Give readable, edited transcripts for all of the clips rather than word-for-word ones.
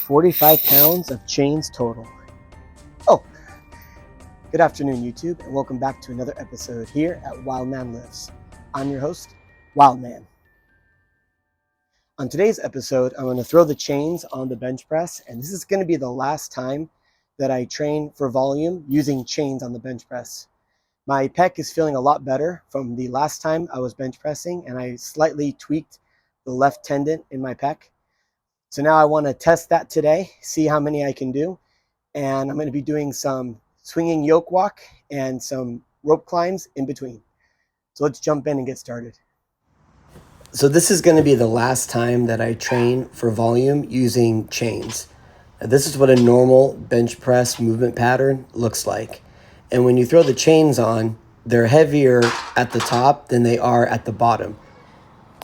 145 pounds of chains total. Oh, good afternoon, YouTube, and welcome back to another episode here at WILDMAN Lives. I'm your host, WILDMAN. On today's episode, I'm going to throw the chains on the bench press, and this is going to be the last time that I train for volume using chains on the bench press. My pec is feeling a lot better from the last time I was bench pressing, and I slightly tweaked the left tendon in my pec. So now I want to test that today, see how many I can do, and I'm going to be doing some swinging yoke walk and some rope climbs in between. So let's jump in and get started. So this is going to be the last time that I train for volume using chains. This is what a normal bench press movement pattern looks like. And when you throw the chains on, they're heavier at the top than they are at the bottom.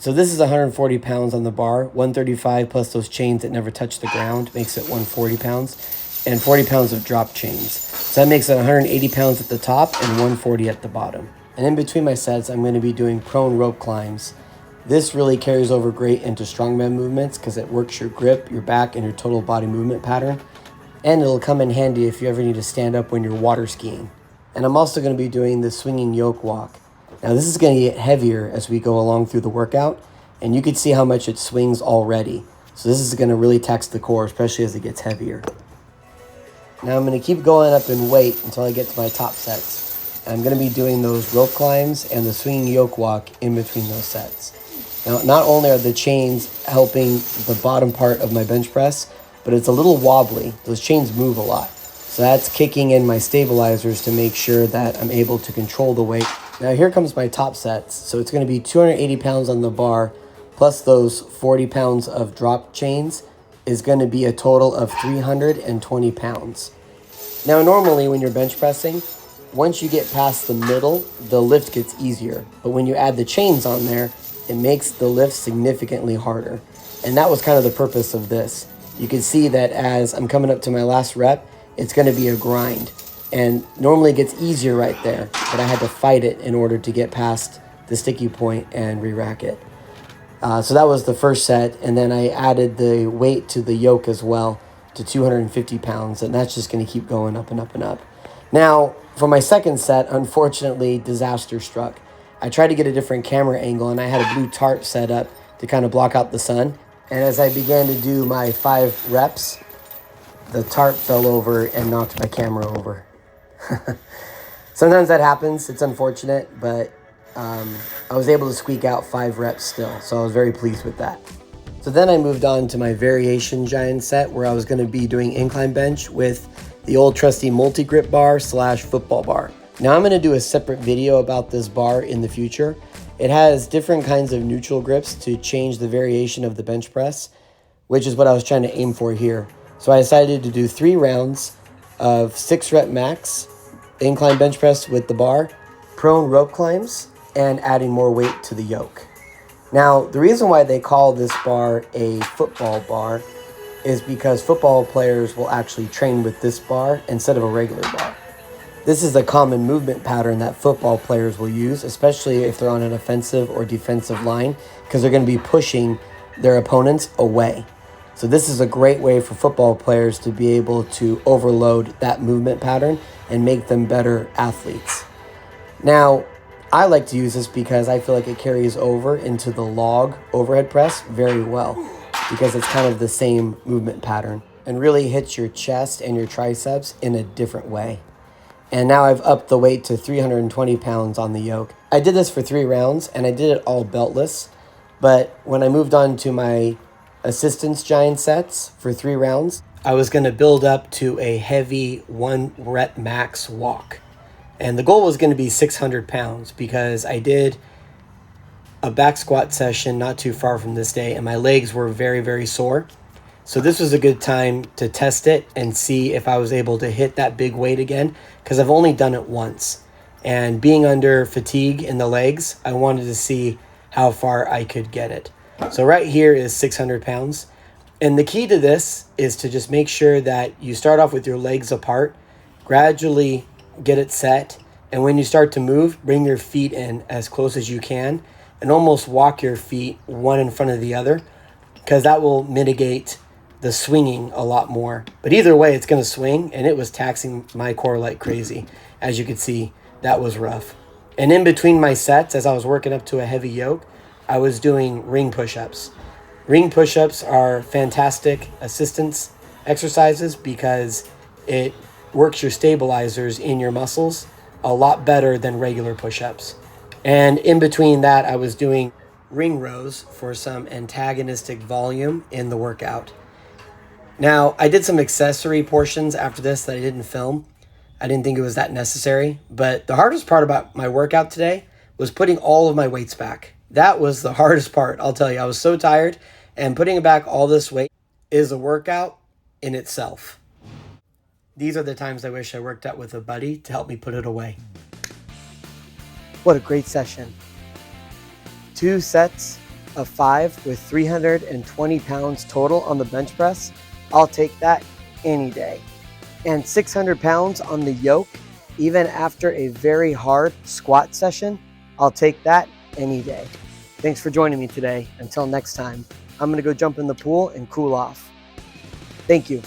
So this is 140 pounds on the bar, 135 plus those chains that never touch the ground makes it 140 pounds, and 40 pounds of drop chains. So that makes it 180 pounds at the top and 140 at the bottom. And in between my sets, I'm going to be doing prone rope climbs. This really carries over great into strongman movements because it works your grip, your back, and your total body movement pattern. And it'll come in handy if you ever need to stand up when you're water skiing. And I'm also going to be doing the swinging yoke walk. Now this is going to get heavier as we go along through the workout, and you can see how much it swings already. So this is going to really tax the core, especially as it gets heavier. Now I'm going to keep going up in weight until I get to my top sets. And I'm going to be doing those rope climbs and the swinging yoke walk in between those sets. Now, not only are the chains helping the bottom part of my bench press, but it's a little wobbly. Those chains move a lot. So that's kicking in my stabilizers to make sure that I'm able to control the weight. Now here comes my top sets. So it's going to be 280 pounds on the bar, plus those 40 pounds of drop chains is going to be a total of 320 pounds. Now normally when you're bench pressing, once you get past the middle, the lift gets easier. But when you add the chains on there, it makes the lift significantly harder. And that was kind of the purpose of this. You can see that as I'm coming up to my last rep, it's going to be a grind. And normally it gets easier right there, but I had to fight it in order to get past the sticky point and re-rack it. So that was the first set, and then I added the weight to the yoke as well to 250 pounds, and that's just going to keep going up and up and up. Now, for my second set, unfortunately, disaster struck. I tried to get a different camera angle, and I had a blue tarp set up to kind of block out the sun. And as I began to do my 5 reps, the tarp fell over and knocked my camera over. Sometimes that happens. It's unfortunate, but I was able to squeak out 5 reps still, so I was very pleased with that. So then I moved on to my variation giant set where I was going to be doing incline bench with the old trusty multi-grip bar / football bar. Now I'm going to do a separate video about this bar in the future. It has different kinds of neutral grips to change the variation of the bench press, which is what I was trying to aim for here. So I decided to do 3 rounds of 6 rep max incline bench press with the bar, prone rope climbs, and adding more weight to the yoke. Now, the reason why they call this bar a football bar is because football players will actually train with this bar instead of a regular bar. This is a common movement pattern that football players will use, especially if they're on an offensive or defensive line, because they're going to be pushing their opponents away. So this is a great way for football players to be able to overload that movement pattern and make them better athletes. Now, I like to use this because I feel like it carries over into the log overhead press very well, because it's kind of the same movement pattern and really hits your chest and your triceps in a different way. And now I've upped the weight to 320 pounds on the yoke. I did this for 3 rounds, and I did it all beltless. But when I moved on to my assistance giant sets for 3 rounds, I was going to build up to a heavy 1 rep max walk. And the goal was going to be 600 pounds because I did a back squat session not too far from this day, and my legs were very, very sore. So this was a good time to test it and see if I was able to hit that big weight again, because I've only done it once. And being under fatigue in the legs, I wanted to see how far I could get it. So right here is 600 pounds. And the key to this is to just make sure that you start off with your legs apart, gradually get it set, and when you start to move, bring your feet in as close as you can and almost walk your feet one in front of the other, because that will mitigate the swinging a lot more. But either way, it's going to swing, and it was taxing my core like crazy. As you could see, that was rough. And in between my sets, as I was working up to a heavy yoke, I was doing ring push-ups. Ring push-ups are fantastic assistance exercises because it works your stabilizers in your muscles a lot better than regular push-ups. And in between that, I was doing ring rows for some antagonistic volume in the workout. Now, I did some accessory portions after this that I didn't film. I didn't think it was that necessary, but the hardest part about my workout today was putting all of my weights back. That was the hardest part, I'll tell you. I was so tired, and putting back all this weight is a workout in itself. These are the times I wish I worked out with a buddy to help me put it away. What a great session. 2 sets of 5 with 320 pounds total on the bench press. I'll take that any day. And 600 pounds on the yoke, even after a very hard squat session, I'll take that any day. Thanks for joining me today. Until next time, I'm gonna go jump in the pool and cool off. Thank you.